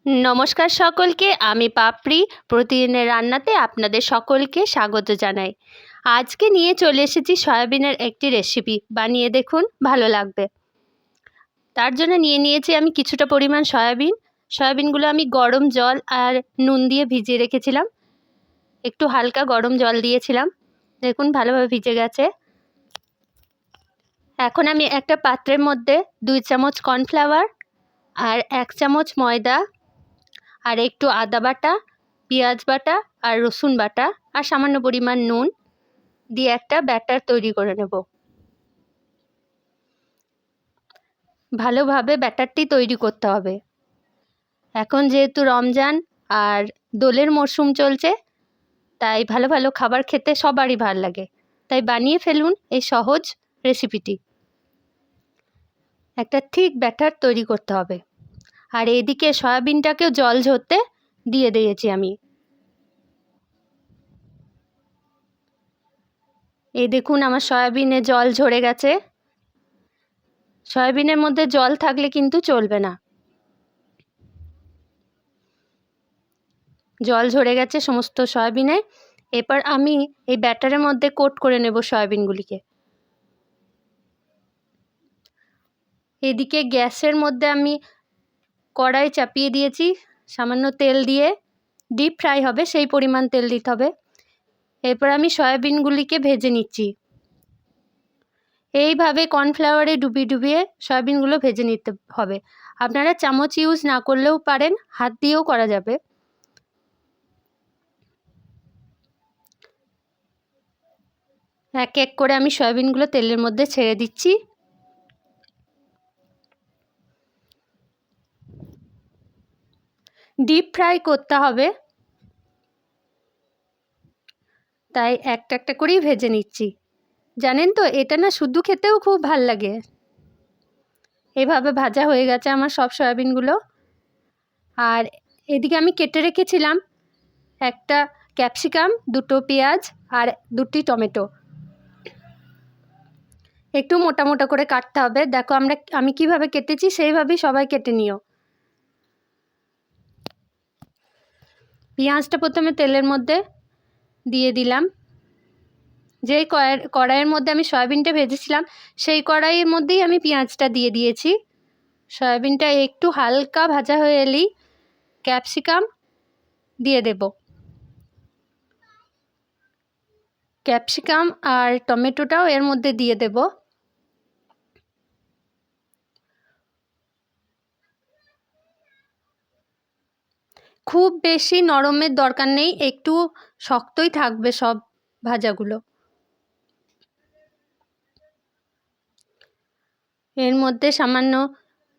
নমস্কার সকলকে, আমি পাপড়ি। প্রতিদিনের রান্নাতে আপনাদের সকলকে স্বাগত জানাই। আজকে নিয়ে চলে এসেছি সয়াবিনের একটি রেসিপি, বানিয়ে দেখুন, ভালো লাগবে। তার জন্য নিয়েছি আমি কিছুটা পরিমাণ সয়াবিনগুলো আমি গরম জল আর নুন দিয়ে ভিজিয়ে রেখেছিলাম। একটু হালকা গরম জল দিয়েছিলাম, দেখুন ভালোভাবে ভিজে গেছে। এখন আমি একটা পাত্রের মধ্যে 2 চামচ কর্নফ্লাওয়ার আর 1 চামচ ময়দা আর একটু আদা বাটা, পেঁয়াজ বাটা আর রসুন বাটা আর সামান্য পরিমাণ নুন দিয়ে একটা ব্যাটার তৈরি করে নেব। ভালোভাবে ব্যাটারটি তৈরি করতে হবে। এখন যেহেতু রমজান আর দোলের মরশুম চলছে, তাই ভালো ভালো খাবার খেতে সবারই ভালো লাগে। তাই বানিয়ে ফেলুন এই সহজ রেসিপিটি। একটা ঠিক ব্যাটার তৈরি করতে হবে। আর এদিকে সয়াবিনটাকেও জল ঝরতে দিয়ে দিয়েছি আমি। এই দেখুন আমার সয়াবিনে জল ঝরে গেছে। সয়াবিনের মধ্যে জল থাকলে কিন্তু চলবে না। জল ঝরে গেছে সমস্ত সয়াবিনে। এবার আমি এই ব্যাটারের মধ্যে কোট করে নেব সয়াবিনগুলিকে। এদিকে গ্যাসের মধ্যে আমি কড়াই চাপিয়ে দিয়েছি, সামান্য তেল দিয়ে ডিপ ফ্রাই হবে সেই পরিমাণ তেল দিতে হবে। এরপর আমি সয়াবিনগুলিকে ভেজে নিচ্ছি। এইভাবে কর্নফ্লাওয়ারে ডুবিয়ে সয়াবিনগুলো ভেজে নিতে হবে। আপনারা চামচ ইউজ না করলেও পারেন, হাত দিয়েও করা যাবে। এক এক করে আমি সয়াবিনগুলো তেলের মধ্যে ছেড়ে দিচ্ছি। ডিপ ফ্রাই করতে হবে, তাই একটা একটা করেই ভেজে নিচ্ছি। জানেন তো, এটা না শুধু খেতেও খুব ভাল লাগে। এভাবে ভাজা হয়ে গেছে আমার সব সয়াবিনগুলো। আর এদিকে আমি কেটে রেখেছিলাম একটা ক্যাপসিকাম, 2টো পেঁয়াজ আর 2টি টমেটো। একটু মোটা মোটা করে কাটতে হবে। দেখো আমি কিভাবে কেটেছি সেইভাবেই সবাই কেটে নিও। পেঁয়াজটা প্রথমে তেলের মধ্যে দিয়ে দিলাম। যেই কড়াইয়ের মধ্যে আমি সয়াবিনটা ভেজেছিলাম সেই কড়াইয়ের মধ্যেই আমি পেঁয়াজটা দিয়ে দিয়েছি। সয়াবিনটা একটু হালকা ভাজা হয়ে এলেই ক্যাপসিকাম দিয়ে দেব। ক্যাপসিকাম আর টমেটোটাও এর মধ্যে দিয়ে দেব। খুব বেশি নরমের দরকার নেই, একটু শক্তই থাকবে সব ভাজাগুলো। এর মধ্যে সামান্য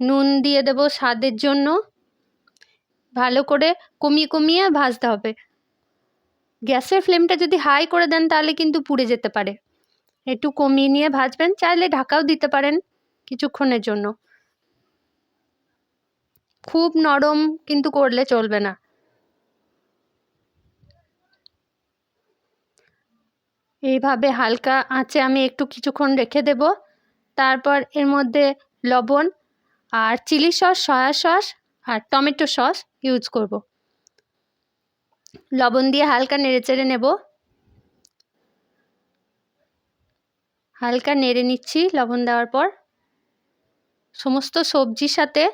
নুন দিয়ে দেব স্বাদের জন্য। ভালো করে কমিয়ে ভাজতে হবে। গ্যাসের ফ্লেমটা যদি হাই করে দেন তাহলে কিন্তু পুড়ে যেতে পারে। একটু কমিয়ে নিয়ে ভাজবেন, চাইলে ঢাকাও দিতে পারেন কিছুক্ষণের জন্য। খুব নরম কিন্তু করলে চলবে না। এইভাবে হালকা আঁচে আমি একটু কিছুক্ষণ রেখে দেব। তারপর এর মধ্যে লবণ আর চিলি সস, সয়া সস আর টমেটো সস ইউজ করব। লবণ দিয়ে হালকা নেড়েচেড়ে নেব। হালকা নেড়ে নিচ্ছি লবণ দেওয়ার পর। সমস্ত সবজির সাথে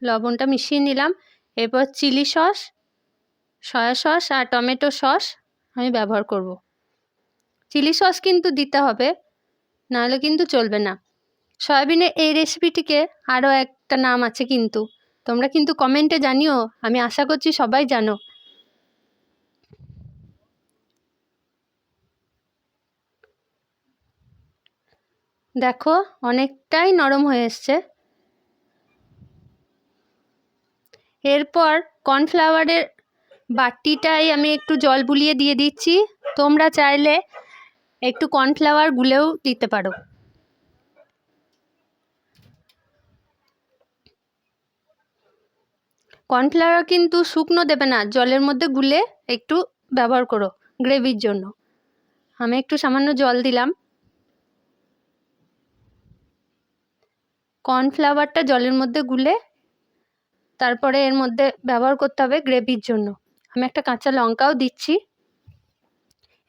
লবণটা মিশিয়ে নিলাম। এরপর চিলি সস, সয়া সস আর টমেটো সস আমি ব্যবহার করব। চিলি সস কিন্তু দিতে হবে, নাহলে কিন্তু চলবে না। সয়াবিনের এই রেসিপিটিকে আরও একটা নাম আছে কিন্তু, তোমরা কিন্তু কমেন্টে জানিও, আমি আশা করছি সবাই জানো। দেখো অনেকটাই নরম হয়ে এসছে। এরপর কর্নফ্লাওয়ারের বাটিটায় আমি একটু জল বুলিয়ে দিয়ে দিচ্ছি। তোমরা চাইলে একটু কর্নফ্লাওয়ার গুলেও দিতে পারো। কর্নফ্লাওয়ার কিন্তু শুকনো দেবে না, জলের মধ্যে গুলে একটু ব্যবহার করো গ্রেভির জন্য। আমি একটু সামান্য জল দিলাম। কর্নফ্লাওয়ারটা জলের মধ্যে গুলে তারপরে এর মধ্যে ব্যবহার করতে হবে গ্রেভির জন্য। আমি একটা কাঁচা লঙ্কাও দিচ্ছি।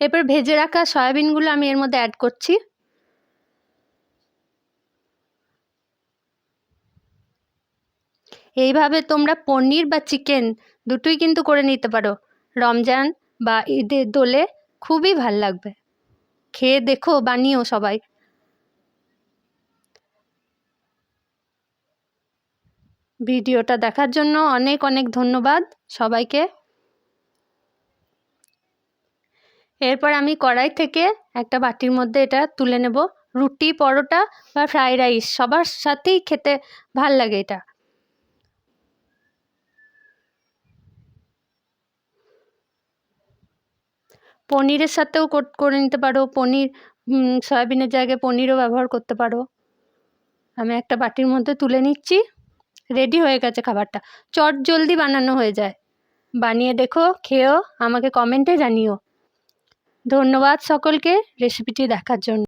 এরপর ভেজে রাখা সয়াবিনগুলো আমি এর মধ্যে অ্যাড করছি। এইভাবে তোমরা পনির বা চিকেন দুটোই কিন্তু করে নিতে পারো। রমজান বা ঈদের দোলে খুবই ভাল লাগবে। খেয়ে দেখো, বানিও সবাই। ভিডিওটা দেখার জন্য অনেক অনেক ধন্যবাদ সবাইকে। এরপর আমি কড়াই থেকে একটা বাটির মধ্যে এটা তুলে নেব। রুটি, পরোটা বা ফ্রাইড রাইস সবার সাথেই খেতে ভাল লাগে এটা। পনিরের সাথেও করে নিতে পারো। পনির, সয়াবিনের জায়গায় পনিরও ব্যবহার করতে পারো। আমি একটা বাটির মধ্যে তুলে নিচ্ছি। রেডি হয়ে গেছে খাবারটা। চটজলদি বানানো হয়ে যায়। বানিয়ে দেখো, খেয়েও আমাকে কমেন্টে জানিও। ধন্যবাদ সকলকে রেসিপিটি দেখার জন্য।